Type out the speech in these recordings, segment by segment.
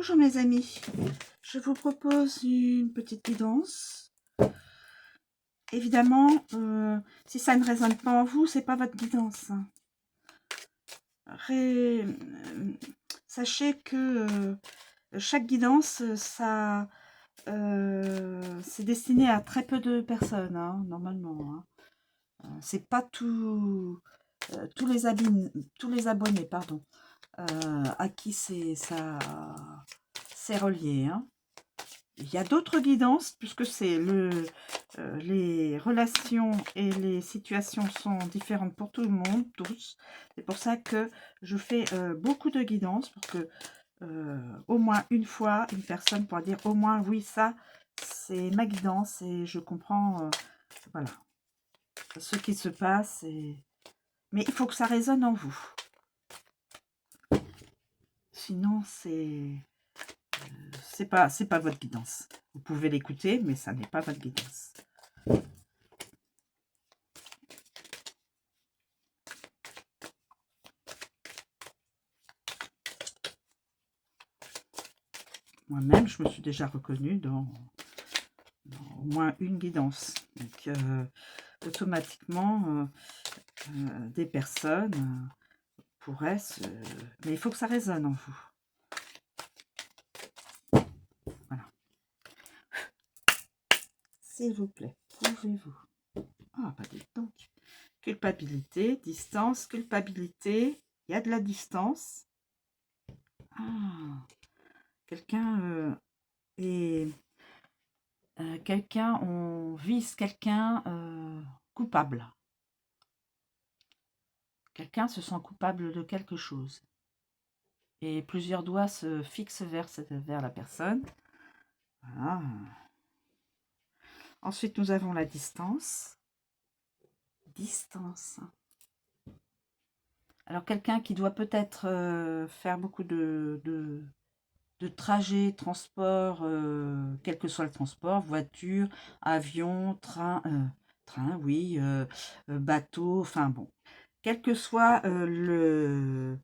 Bonjour mes amis, je vous propose une petite guidance. Évidemment, si ça ne résonne pas en vous, c'est pas votre guidance. Sachez que chaque guidance, c'est destiné à très peu de personnes, hein, normalement. C'est pas tous les abonnés, pardon, à qui c'est relié, hein. Il y a d'autres guidances, puisque les relations et les situations sont différentes pour tout le monde, tous. C'est pour ça que je fais beaucoup de guidances, pour que au moins une fois, une personne pourra dire au moins, oui, ça, c'est ma guidance, et je comprends, voilà, ce qui se passe. Mais il faut que ça résonne en vous. Sinon, c'est pas votre guidance. Vous pouvez l'écouter, mais ça n'est pas votre guidance. Moi-même, je me suis déjà reconnue dans au moins une guidance. Donc, automatiquement, des personnes pourraient se... Mais il faut que ça résonne en vous. Voilà. S'il vous plaît, pouvez-vous... Ah, bah dites donc. Culpabilité, distance, culpabilité. Il y a de la distance. Ah, quelqu'un est... on vise quelqu'un coupable. Quelqu'un se sent coupable de quelque chose. Et plusieurs doigts se fixent vers la personne. Voilà. Ensuite, nous avons la distance. Distance. Alors, quelqu'un qui doit peut-être faire beaucoup de trajets, transport, quel que soit le transport, voiture, avion, train, oui, bateau, enfin bon. Quel que soit le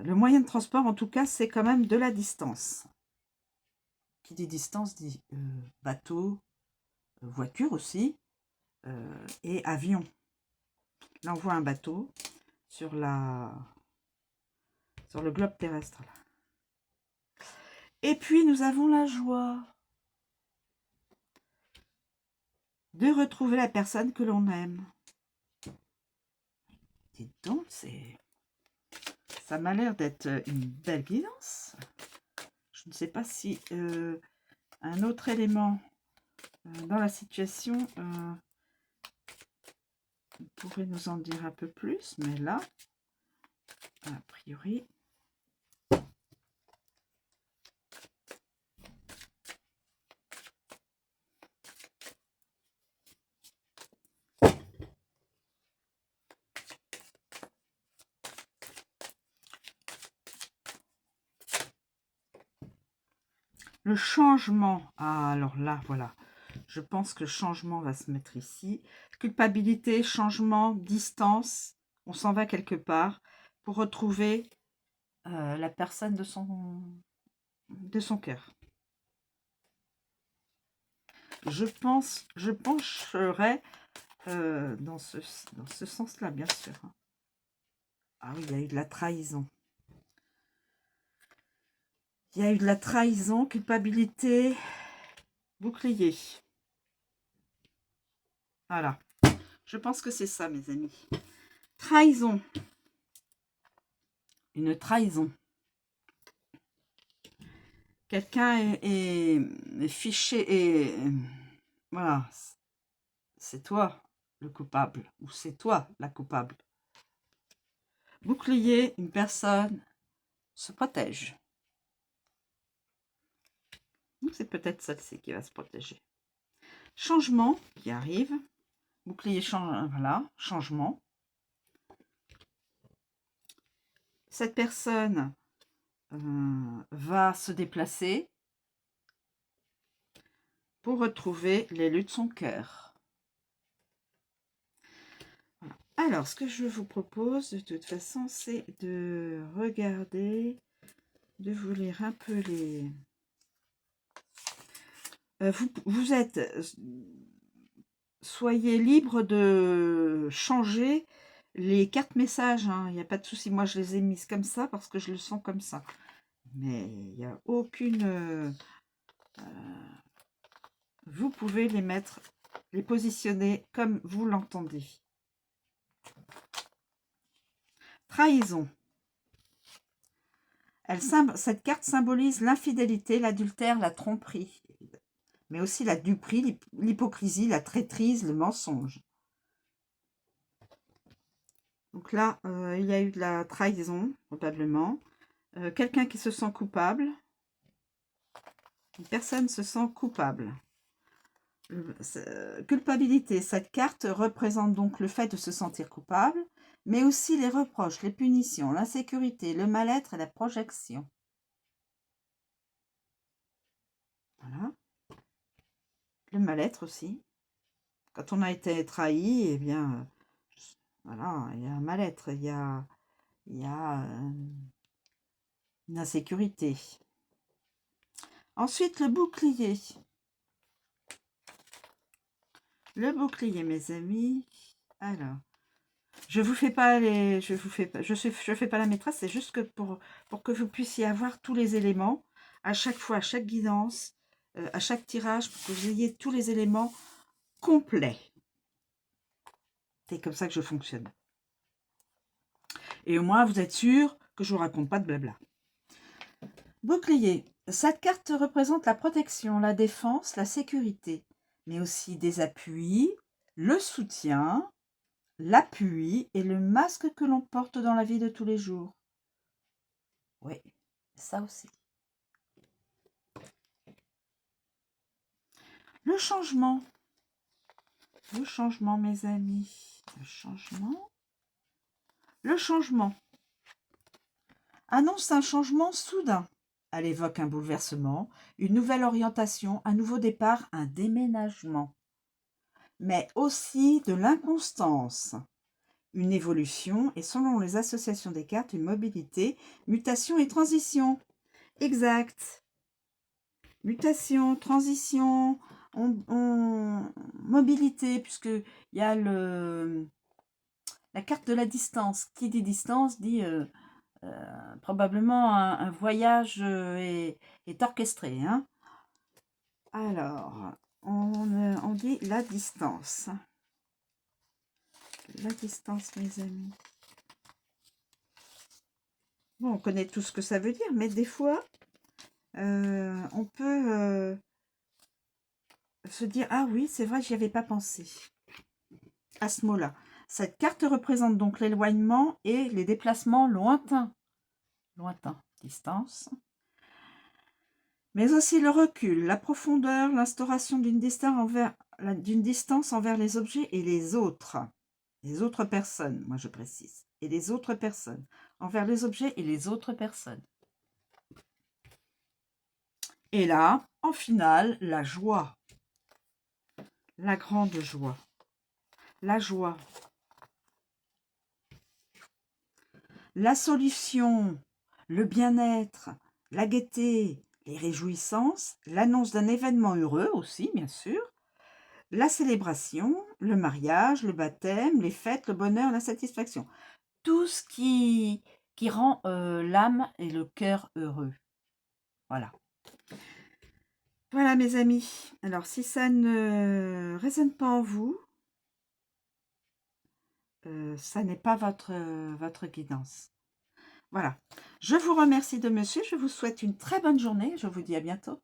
moyen de transport, en tout cas, c'est quand même de la distance. Qui dit distance dit bateau, voiture aussi, et avion. Là, on voit un bateau sur le globe terrestre. Là. Et puis, nous avons la joie de retrouver la personne que l'on aime. Dites donc, ça m'a l'air d'être une belle guidance. Je ne sais pas si un autre élément dans la situation pourrait nous en dire un peu plus, mais là, a priori, le changement. Ah, alors là, voilà. Je pense que le changement va se mettre ici. Culpabilité, changement, distance. On s'en va quelque part pour retrouver la personne de son cœur. Je pencherai dans ce sens-là, bien sûr. Ah oui, il y a eu de la trahison. Il y a eu de la trahison, culpabilité, bouclier. Voilà. Je pense que c'est ça, mes amis. Trahison. Une trahison. Quelqu'un est fiché et... Voilà. C'est toi le coupable. Ou c'est toi la coupable. Bouclier, une personne se protège. C'est peut-être celle-ci qui va se protéger. Changement qui arrive. Bouclier, voilà, changement. Cette personne va se déplacer pour retrouver l'élu de son cœur. Voilà. Alors, ce que je vous propose, de toute façon, c'est de regarder de vous lire un peu les... vous êtes... soyez libre de changer les cartes messages, hein. Il n'y a pas de souci. Moi, je les ai mises comme ça parce que je le sens comme ça. Mais il n'y a aucune... vous pouvez les mettre, les positionner comme vous l'entendez. Trahison. Cette carte symbolise l'infidélité, l'adultère, la tromperie, mais aussi la duperie, l'hypocrisie, la traîtrise, le mensonge. Donc là, il y a eu de la trahison, probablement. Quelqu'un qui se sent coupable. Une personne se sent coupable. Culpabilité. Cette carte représente donc le fait de se sentir coupable, mais aussi les reproches, les punitions, l'insécurité, le mal-être et la projection. Voilà. Le mal-être aussi. Quand on a été trahi, eh bien, voilà, il y a un mal-être, il y a une insécurité. Ensuite, le bouclier. Le bouclier, mes amis. Alors, je vous fais pas les, je fais pas la maîtresse, c'est juste que pour que vous puissiez avoir tous les éléments à chaque fois, à chaque guidance, à chaque tirage, pour que vous ayez tous les éléments complets. C'est comme ça que je fonctionne. Et au moins, vous êtes sûr que je vous raconte pas de blabla. Bouclier. Cette carte représente la protection, la défense, la sécurité, mais aussi des appuis, le soutien, l'appui et le masque que l'on porte dans la vie de tous les jours. Oui, ça aussi. Le changement. Le changement, mes amis. Le changement. Le changement. Annonce un changement soudain. Elle évoque un bouleversement, une nouvelle orientation, un nouveau départ, un déménagement. Mais aussi de l'inconstance. Une évolution et selon les associations des cartes, une mobilité, mutation et transition. Exact. Mutation, transition, mobilité, puisque il y a la carte de la distance. Qui dit distance dit probablement un voyage est orchestré. Hein. Alors, on dit la distance. La distance, mes amis. Bon, on connaît tout ce que ça veut dire, mais des fois, on peut se dire, ah oui, c'est vrai, j'y avais pas pensé. À ce mot-là. Cette carte représente donc l'éloignement et les déplacements lointains. Lointain, distance. Mais aussi le recul, la profondeur, l'instauration d'une distance envers les objets et les autres personnes, moi je précise, et les autres personnes, envers les objets et les autres personnes. Et là, en finale, la joie, la grande joie, la joie, la solution, le bien-être, la gaieté, les réjouissances, l'annonce d'un événement heureux aussi, bien sûr, la célébration, le mariage, le baptême, les fêtes, le bonheur, la satisfaction. Tout ce qui rend l'âme et le cœur heureux. Voilà. Voilà, mes amis. Alors, si ça ne résonne pas en vous, ça n'est pas votre guidance. Voilà. Je vous remercie de me suivre. Je vous souhaite une très bonne journée. Je vous dis à bientôt.